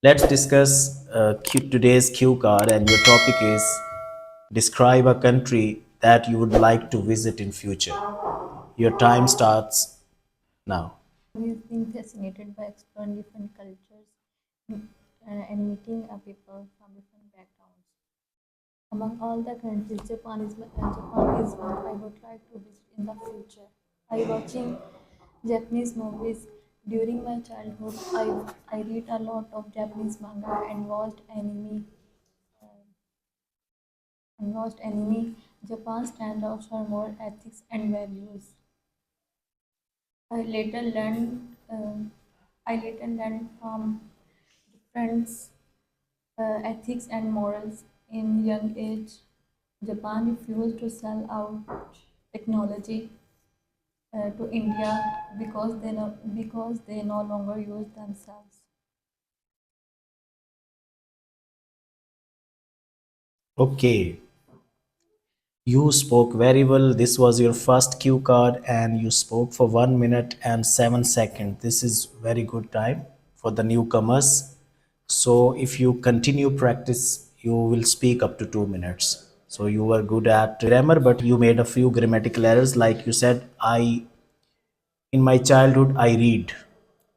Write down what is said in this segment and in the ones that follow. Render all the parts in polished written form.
Let's discuss today's cue card, and your topic is describe a country that you would like to visit in future. Your time starts now. Always been fascinated by exploring different cultures and meeting people from different backgrounds. Among all the countries, Japan is one I would like to visit in the future. I watching Japanese movies during my childhood. I read a lot of Japanese manga and watched anime. Japan stands out for more ethics and values. I later learned I later learned from different ethics and morals in young age. Japan refused to sell out technology to India because they no longer use themselves. Okay, you spoke very well. This was your first cue card, and you spoke for 1 minute and 7 seconds. This is very good time for the newcomers. So, if you continue practice, you will speak up to 2 minutes. So, you were good at grammar, but you made a few grammatical errors. Like you said, in my childhood, I read.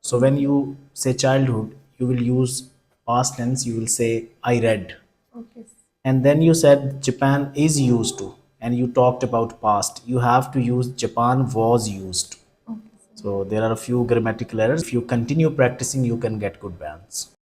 So, when you say childhood, you will use past tense, you will say I read. Okay, And then you said Japan is used to, and you talked about past. You have to use Japan was used. okay, sir. So there are a few grammatical errors. If you continue practicing, you can get good bands.